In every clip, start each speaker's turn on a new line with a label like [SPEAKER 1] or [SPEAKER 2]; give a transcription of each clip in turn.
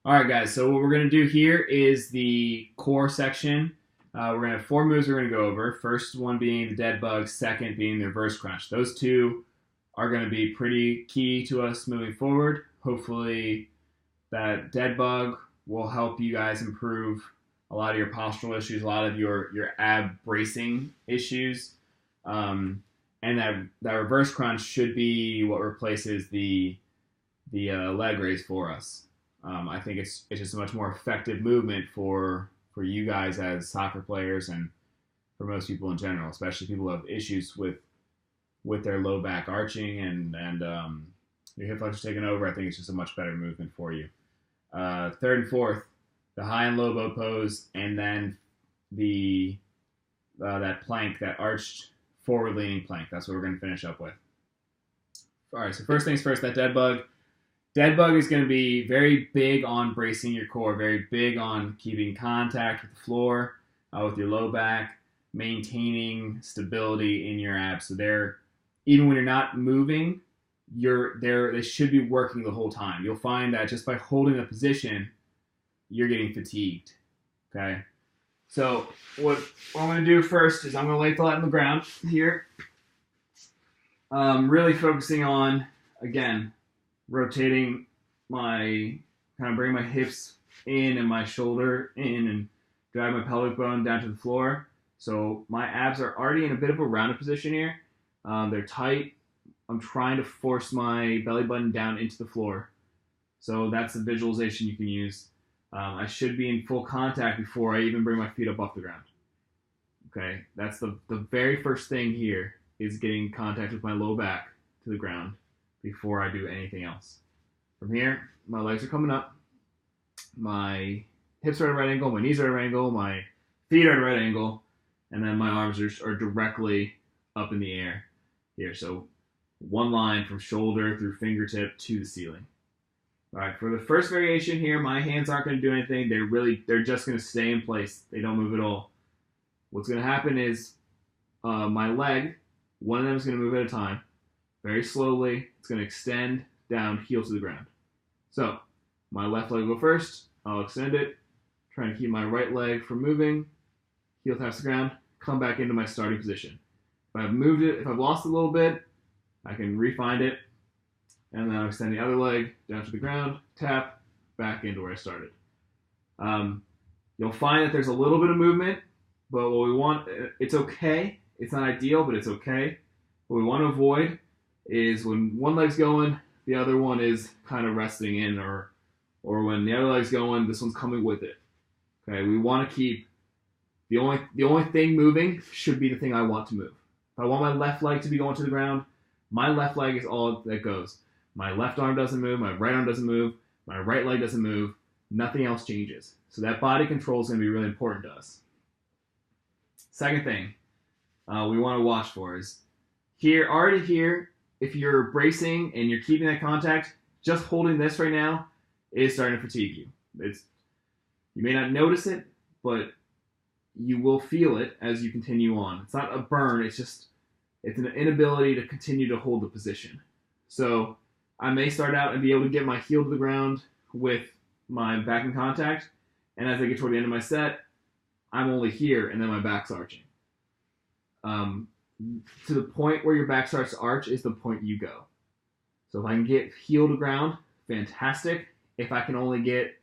[SPEAKER 1] All right, guys. So what we're going to do here is the core section. We're going to have four moves we're going to go over. First one being the dead bug. Second being the reverse crunch. Those two are going to be pretty key to us moving forward. Hopefully that dead bug will help you guys improve a lot of your postural issues, a lot of your ab bracing issues. And that reverse crunch should be what replaces the leg raise for us. I think it's just a much more effective movement for you guys as soccer players and for most people in general, especially people who have issues with their low back arching and your hip flexors taking over. I think it's just a much better movement for you. Third and fourth, the high and low bow pose, and then the that plank, that arched forward leaning plank. That's what we're going to finish up with. All right, so first things first, that dead bug. Dead bug is going to be very big on bracing your core, very big on keeping contact with the floor, with your low back, maintaining stability in your abs. So they're, even when you're not moving, they should be working the whole time. You'll find that just by holding a position, you're getting fatigued. Okay. So what I'm going to do first is I'm going to lay flat on the ground here. Really focusing on, again, rotating kind of bring my hips in and my shoulder in and drive my pelvic bone down to the floor. So my abs are already in a bit of a rounded position here. They're tight. I'm trying to force my belly button down into the floor. So that's the visualization you can use. I should be in full contact before I even bring my feet up off the ground. Okay, that's the very first thing here is getting contact with my low back to the ground before I do anything else. From here, my legs are coming up. My hips are at a right angle. My knees are at a right angle. My feet are at a right angle. And then my arms are directly up in the air here. So one line from shoulder through fingertip to the ceiling. All right, for the first variation here, my hands aren't going to do anything. They're just going to stay in place. They don't move at all. What's going to happen is my leg, one of them is going to move at a time. Very slowly, it's going to extend down, heel to the ground. So my left leg will go first. I'll extend it, trying to keep my right leg from moving. Heel taps the ground, come back into my starting position. If I've moved it, if I've lost it a little bit, I can re-find it. And then I'll extend the other leg down to the ground, tap, back into where I started. You'll find that there's a little bit of movement, but what we want, it's okay. It's not ideal, but it's okay. What we want to avoid is when one leg's going, the other one is kind of resting in, or when the other leg's going, this one's coming with it. Okay, we want to keep the only thing moving should be the thing I want to move. If I want my left leg to be going to the ground, my left leg is all that goes. My left arm doesn't move, my right arm doesn't move, my right leg doesn't move, nothing else changes. So that body control is going to be really important to us. Second thing we want to watch for is already here, if you're bracing and you're keeping that contact, just holding this right now is starting to fatigue you. You may not notice it, but you will feel it as you continue on. It's not a burn, it's an inability to continue to hold the position. So I may start out and be able to get my heel to the ground with my back in contact, and as I get toward the end of my set, I'm only here, and then my back's arching. To the point where your back starts to arch is the point you go. So if I can get heel to ground, fantastic. If I can only get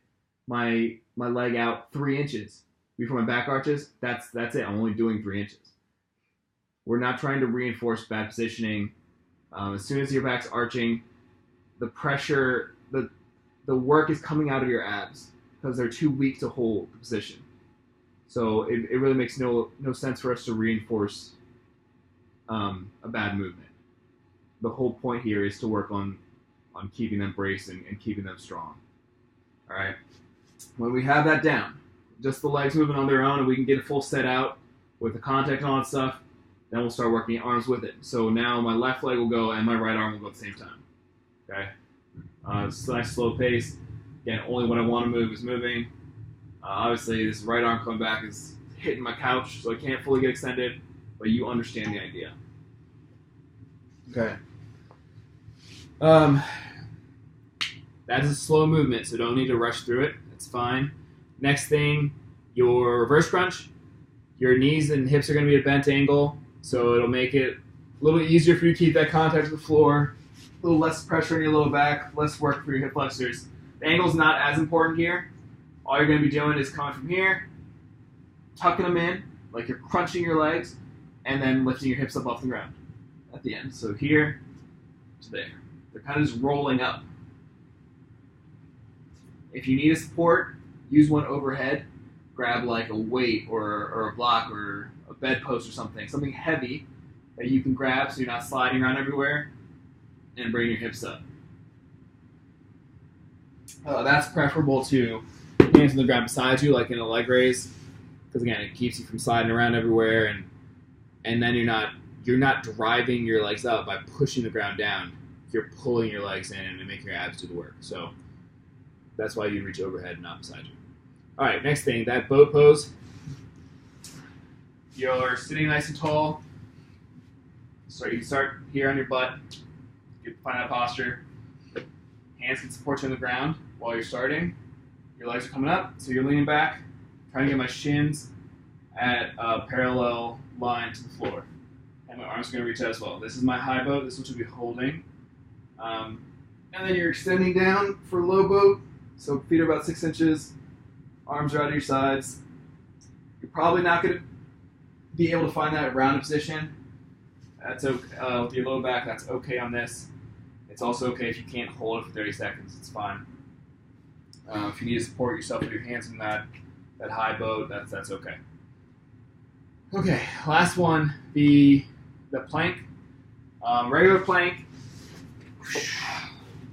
[SPEAKER 1] my leg out 3 inches before my back arches, that's it. I'm only doing 3 inches. We're not trying to reinforce bad positioning. As soon as your back's arching, the pressure, the work is coming out of your abs because they're too weak to hold the position. So it really makes no sense for us to reinforce a bad movement. The whole point here is to work on keeping them braced and keeping them strong. All right. When we have that down, just the legs moving on their own, and we can get a full set out with the contact and all that stuff, then we'll start working arms with it. So now my left leg will go and my right arm will go at the same time. Okay. It's a nice slow pace. Again, only when I want to move is moving. Obviously, this right arm coming back is hitting my couch, so I can't fully get extended, but you understand the idea. Okay. That is a slow movement, so don't need to rush through it. It's fine. Next thing, your reverse crunch. Your knees and hips are going to be at a bent angle, so it'll make it a little easier for you to keep that contact with the floor. A little less pressure on your low back, less work for your hip flexors. The angle's not as important here. All you're going to be doing is coming from here, tucking them in, like you're crunching your legs, and then lifting your hips up off the ground at the end. So here to there. They're kind of just rolling up. If you need a support, use one overhead. Grab like a weight or a block or a bedpost or something heavy that you can grab so you're not sliding around everywhere, and bring your hips up. That's preferable to hands on the ground beside you, like in a leg raise, because again, it keeps you from sliding around everywhere, and then you're not driving your legs up by pushing the ground down. You're pulling your legs in and making your abs do the work. So that's why you reach overhead, not beside you. All right, next thing, that boat pose. You're sitting nice and tall. So you can start here on your butt. You can find that posture. Hands can support you on the ground while you're starting. Your legs are coming up, so you're leaning back, trying to get my shins at a parallel line to the floor. And my arms are going to reach out as well. This is my high boat. This is what you'll be holding. And then you're extending down for low boat. So feet are about 6 inches. Arms are out of your sides. You're probably not going to be able to find that rounded position. That's okay. With your low back, that's okay on this. It's also okay if you can't hold it for 30 seconds. It's fine. If you need to support yourself with your hands in that high boat, that's okay. Okay, last one, the plank. Regular plank.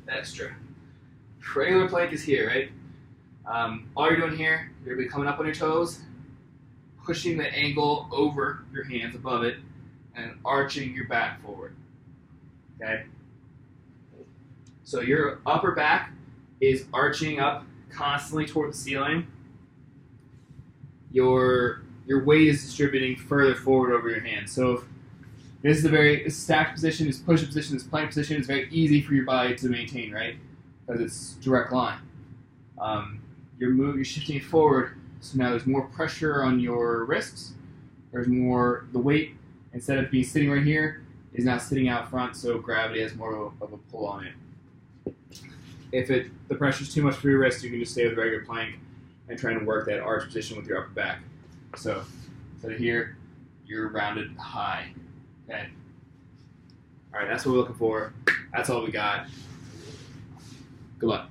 [SPEAKER 1] Extra. Regular plank is here, right? All you're doing here, you're going to be coming up on your toes, pushing the ankle over your hands above it, and arching your back forward. Okay? So your upper back is arching up constantly toward the ceiling. Your weight is distributing further forward over your hands. So this is this stacked position, this push-up position, this plank position is very easy for your body to maintain, right? Because it's direct line. You're shifting it forward, so now there's more pressure on your wrists. There's more, the weight, instead of being sitting right here, is now sitting out front, so gravity has more of a pull on it. If the pressure's too much for your wrist, you can just stay with regular plank and try and work that arch position with your upper back. So instead of here, you're rounded high. Okay. All right, that's what we're looking for. That's all we got. Good luck.